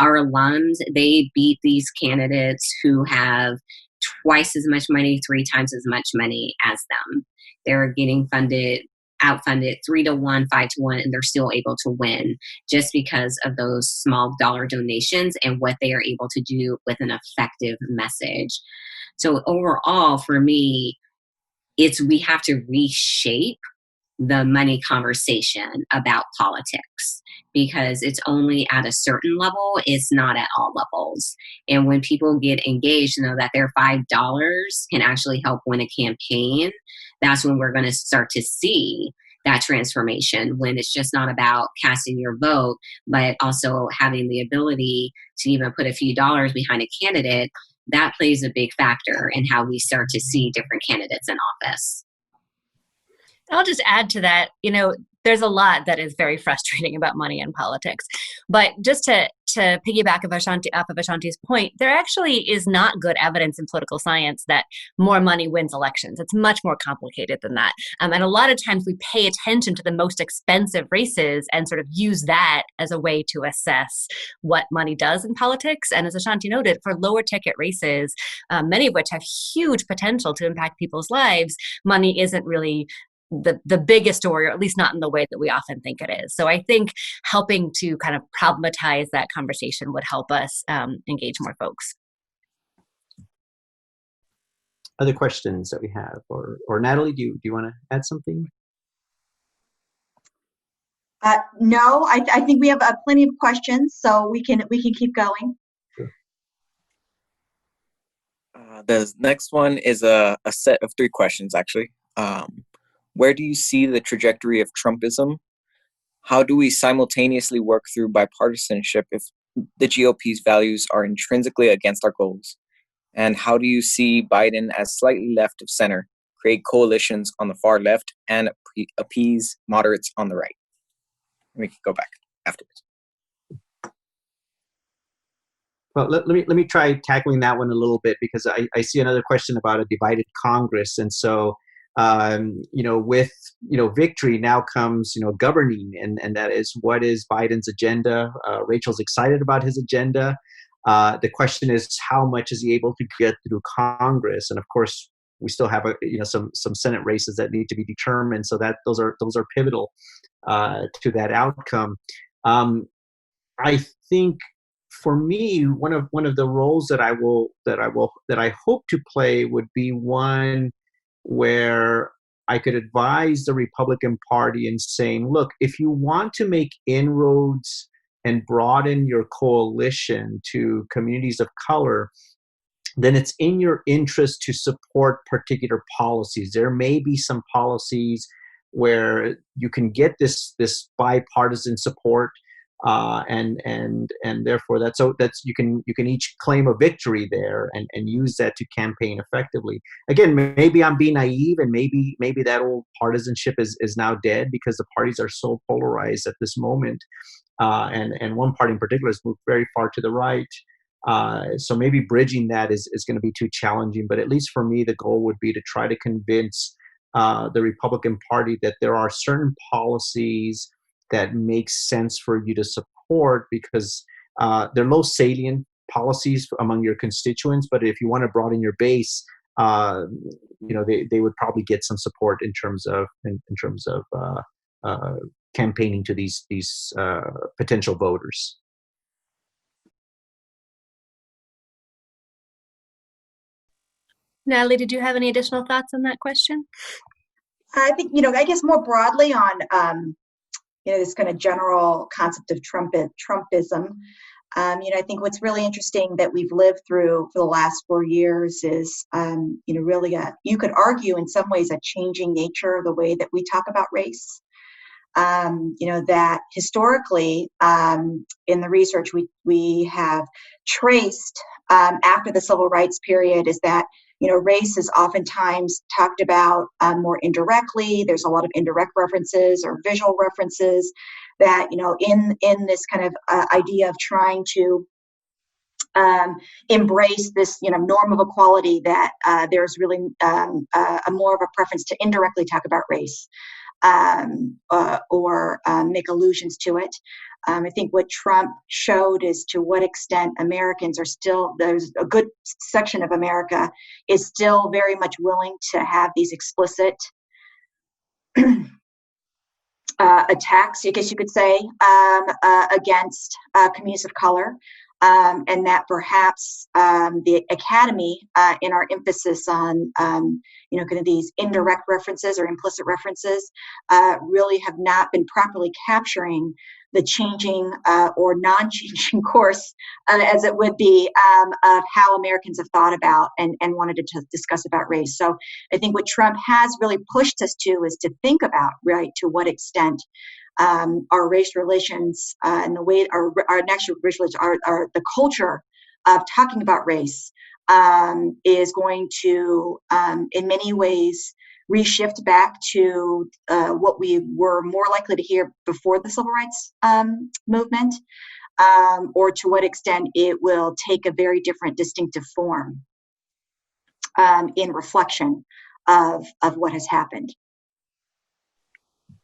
Our alums, they beat these candidates who have twice as much money, 3 times as much money as them. They're getting outfunded 3 to 1, 5 to 1, and they're still able to win just because of those small dollar donations and what they are able to do with an effective message. So overall, for me, we have to reshape the money conversation about politics because it's only at a certain level, it's not at all levels. And when people get engaged, know that their $5 can actually help win a campaign, that's when we're going to start to see that transformation, when it's just not about casting your vote, but also having the ability to even put a few dollars behind a candidate. That plays a big factor in how we start to see different candidates in office. I'll just add to that, there's a lot that is very frustrating about money in politics. But just to piggyback off of A'shanti's point, there actually is not good evidence in political science that more money wins elections. It's much more complicated than that. And a lot of times we pay attention to the most expensive races and sort of use that as a way to assess what money does in politics. And as A'shanti noted, for lower ticket races, many of which have huge potential to impact people's lives, money isn't really the biggest story, or at least not in the way that we often think it is. So I think helping to kind of problematize that conversation would help us engage more folks. Other questions that we have, or Natalie, do you want to add something? No, I think we have plenty of questions, so we can keep going. Sure. The next one is a set of 3 questions, actually. Where do you see the trajectory of Trumpism? How do we simultaneously work through bipartisanship if the GOP's values are intrinsically against our goals? And how do you see Biden as slightly left of center, create coalitions on the far left, and appease moderates on the right? We can go back after this. Well, let me try tackling that one a little bit, because I see another question about a divided Congress. And so with victory now comes governing, and that is, what is Biden's agenda? Rachel's excited about his agenda. The question is, how much is he able to get through Congress? And of course, we still have some Senate races that need to be determined. So that those are pivotal to that outcome. I think for me, one of the roles that I hope to play would be one where I could advise the Republican Party in saying, look, if you want to make inroads and broaden your coalition to communities of color, then it's in your interest to support particular policies. There may be some policies where you can get this bipartisan support, and therefore that's you can each claim a victory there and use that to campaign effectively. Again, maybe I'm being naive, and maybe that old partisanship is now dead because the parties are so polarized at this moment. and one party in particular has moved very far to the right. So maybe bridging that is going to be too challenging. But at least for me, the goal would be to try to convince the Republican Party that there are certain policies that make sense for you to support, because they're low salient policies among your constituents. But if you want to broaden your base, they would probably get some support in terms of campaigning to these potential voters. Natalie, did you have any additional thoughts on that question? I think, I guess more broadly on, this kind of general concept of Trumpism. I think what's really interesting that we've lived through for the last 4 years is, really you could argue in some ways a changing nature of the way that we talk about race. That historically in the research we have traced after the civil rights period is that, race is oftentimes talked about more indirectly. There's a lot of indirect references or visual references that, in this kind of idea of trying to embrace this, norm of equality, that there's really a more of a preference to indirectly talk about race or make allusions to it. I think what Trump showed is to what extent Americans are still, there's a good section of America is still very much willing to have these explicit attacks, I guess you could say, against communities of color. And that perhaps the Academy, in our emphasis on, kind of these indirect references or implicit references, really have not been properly capturing the changing or non-changing course, as it would be, of how Americans have thought about and wanted to discuss about race. So I think what Trump has really pushed us to is to think about, right, to what extent our race relations and the way our national race relations, our the culture of talking about race is going to, in many ways, reshift back to what we were more likely to hear before the civil rights movement, or to what extent it will take a very different distinctive form in reflection of what has happened.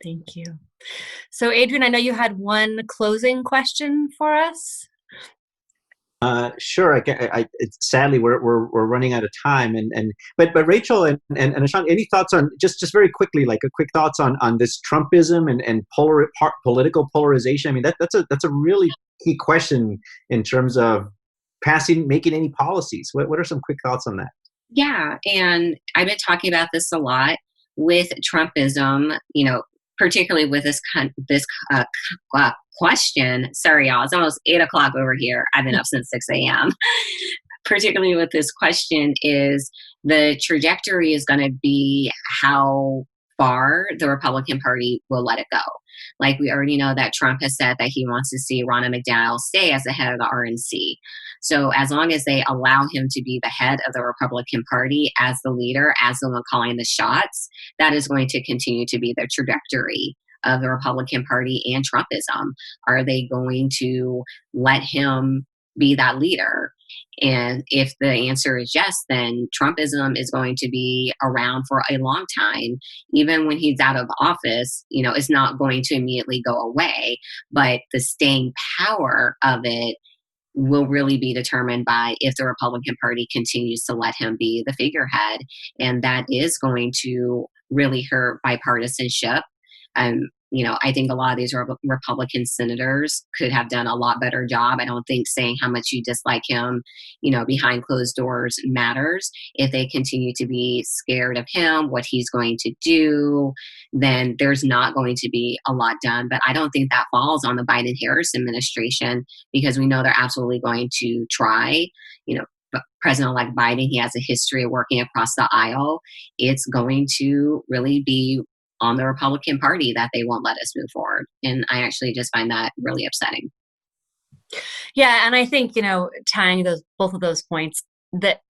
Thank you. So, Adrian, I know you had one closing question for us. Sure. Sadly, we're running out of time, but Rachel and A'shanti, any thoughts on just very quickly, like a quick thoughts on this Trumpism and political polarization? I mean, that's a really key question in terms of making any policies. What are some quick thoughts on that? Yeah, and I've been talking about this a lot with Trumpism. Particularly with this question. Sorry, y'all. It's almost 8:00 over here. I've been up since 6 a.m. Particularly with this question is the trajectory is going to be how far the Republican Party will let it go. Like we already know that Trump has said that he wants to see Ronna McDowell stay as the head of the RNC. So as long as they allow him to be the head of the Republican Party as the leader, as the one calling the shots, that is going to continue to be the trajectory of the Republican Party and Trumpism. Are they going to let him be that leader? And if the answer is yes, then Trumpism is going to be around for a long time. Even when he's out of office, it's not going to immediately go away, but the staying power of it will really be determined by if the Republican Party continues to let him be the figurehead. And that is going to really hurt bipartisanship. I think a lot of these Republican senators could have done a lot better job. I don't think saying how much you dislike him, behind closed doors matters. If they continue to be scared of him, what he's going to do, then there's not going to be a lot done. But I don't think that falls on the Biden-Harris administration, because we know they're absolutely going to try. President-elect Biden, he has a history of working across the aisle. It's going to really be on the Republican Party that they won't let us move forward. And I actually just find that really upsetting. Yeah, and I think, tying both of those points, that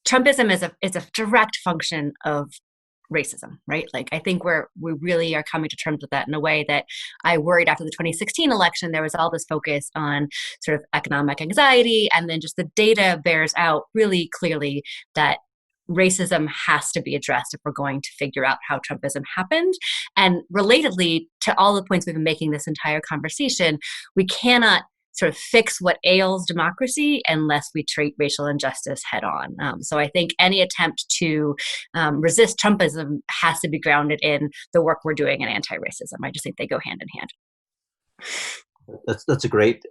Trumpism is a direct function of racism, right? Like, I think we really are coming to terms with that in a way that I worried after the 2016 election. There was all this focus on sort of economic anxiety, and then just the data bears out really clearly that racism has to be addressed if we're going to figure out how Trumpism happened. And relatedly to all the points we've been making this entire conversation, we cannot sort of fix what ails democracy unless we treat racial injustice head on. So I think any attempt to resist Trumpism has to be grounded in the work we're doing in anti-racism. I just think they go hand in hand. That's a great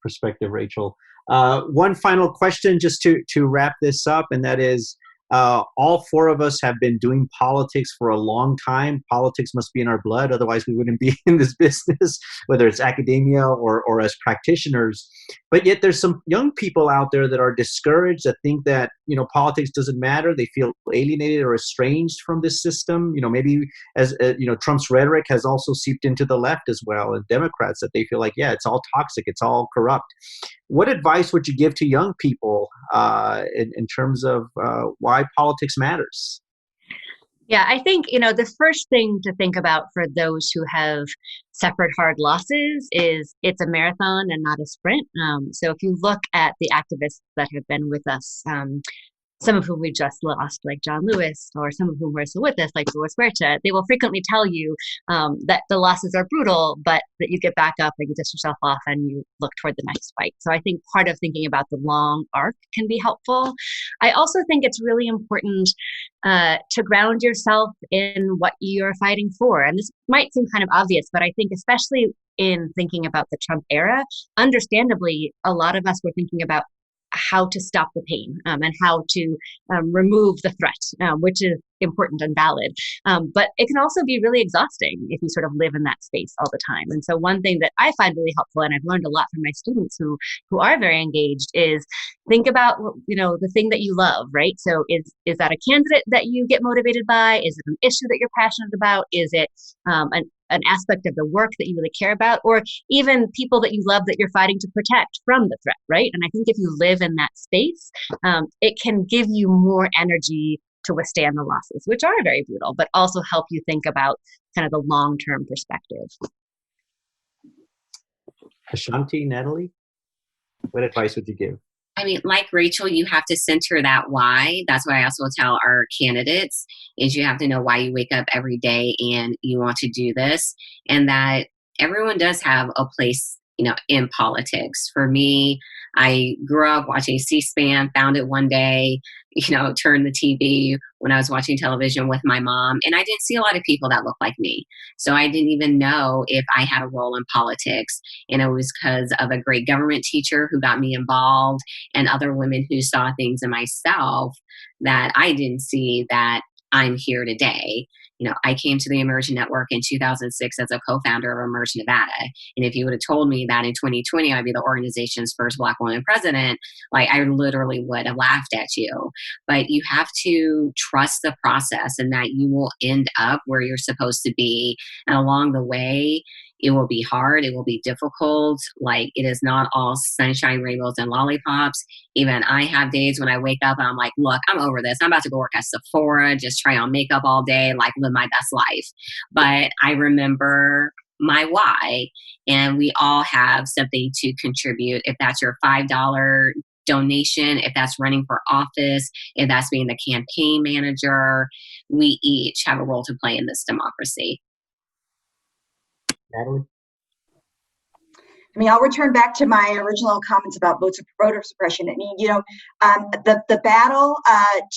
perspective, Rachel. One final question just to wrap this up, and that is, all four of us have been doing politics for a long time. Politics must be in our blood, otherwise we wouldn't be in this business, whether it's academia or as practitioners. But yet there's some young people out there that are discouraged, that think that, politics doesn't matter. They feel alienated or estranged from this system. Maybe as Trump's rhetoric has also seeped into the left as well, and Democrats, that they feel like, yeah, it's all toxic, it's all corrupt. What advice would you give to young people in terms of why politics matters? Yeah, I think, the first thing to think about for those who have suffered hard losses is it's a marathon and not a sprint. So if you look at the activists that have been with us, some of whom we just lost, like John Lewis, or some of whom are still with us, like Louis Huerta, they will frequently tell you that the losses are brutal, but that you get back up and you dust yourself off and you look toward the next fight. So I think part of thinking about the long arc can be helpful. I also think it's really important to ground yourself in what you're fighting for. And this might seem kind of obvious, but I think especially in thinking about the Trump era, understandably, a lot of us were thinking about how to stop the pain and how to remove the threat, which is important and valid. But it can also be really exhausting if you sort of live in that space all the time. And so one thing that I find really helpful, and I've learned a lot from my students who are very engaged, is think about, the thing that you love, right? So is that a candidate that you get motivated by? Is it an issue that you're passionate about? Is it an aspect of the work that you really care about, or even people that you love that you're fighting to protect from the threat, right? And I think if you live in that space, it can give you more energy to withstand the losses, which are very brutal, but also help you think about kind of the long-term perspective. A'shanti, Natalie, what advice would you give? I mean, like Rachel, you have to center that why. That's why I also tell our candidates is you have to know why you wake up every day and you want to do this, and that everyone does have a place, in politics. For me, I grew up watching C-SPAN, found it one day, turned the TV when I was watching television with my mom, and I didn't see a lot of people that looked like me. So I didn't even know if I had a role in politics. And it was because of a great government teacher who got me involved, and other women who saw things in myself that I didn't see, that I'm here today. I came to the Immersion Network in 2006 as a co-founder of Immersion Nevada. And if you would have told me that in 2020, I'd be the organization's first Black woman president, I literally would have laughed at you. But you have to trust the process, and that you will end up where you're supposed to be. And along the way, it will be hard. It will be difficult. It is not all sunshine, rainbows, and lollipops. Even I have days when I wake up and I'm like, look, I'm over this. I'm about to go work at Sephora, just try on makeup all day, live my best life. But I remember my why, and we all have something to contribute. If that's your $5 donation, if that's running for office, if that's being the campaign manager, we each have a role to play in this democracy. Natalie? I'll return back to my original comments about voter suppression. The battle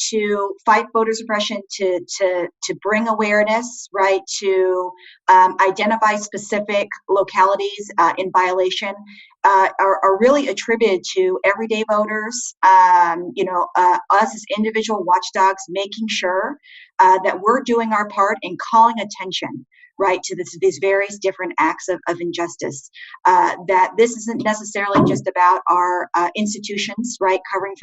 to fight voter suppression, to bring awareness, right, to identify specific localities in violation, are really attributed to everyday voters. Us as individual watchdogs, making sure that we're doing our part in calling attention, right, to these various different acts of injustice. That this isn't necessarily just about our institutions, right, covering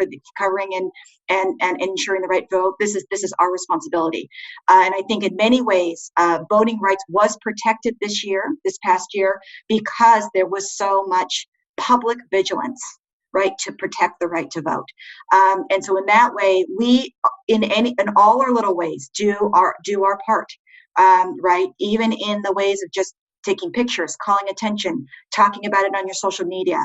and ensuring the right vote. This is our responsibility, and I think in many ways, voting rights was protected this past year, because there was so much public vigilance, right, to protect the right to vote. And so in that way, we, in all our little ways, do our part, right? Even in the ways of just taking pictures, calling attention, talking about it on your social media,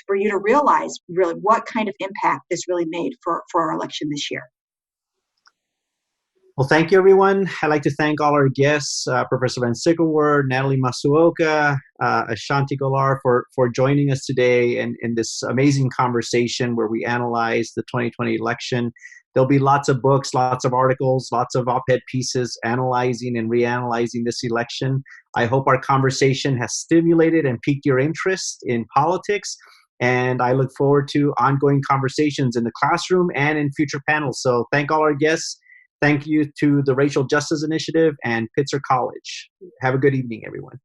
for you to realize really what kind of impact this really made for our election this year. Well, thank you, everyone. I'd like to thank all our guests, Professor VanSickle-Ward, Natalie Masuoka, A'shanti Gholar, for joining us today in this amazing conversation where we analyze the 2020 election. There'll be lots of books, lots of articles, lots of op-ed pieces analyzing and reanalyzing this election. I hope our conversation has stimulated and piqued your interest in politics. And I look forward to ongoing conversations in the classroom and in future panels. So thank all our guests. Thank you to the Racial Justice Initiative and Pitzer College. Have a good evening, everyone.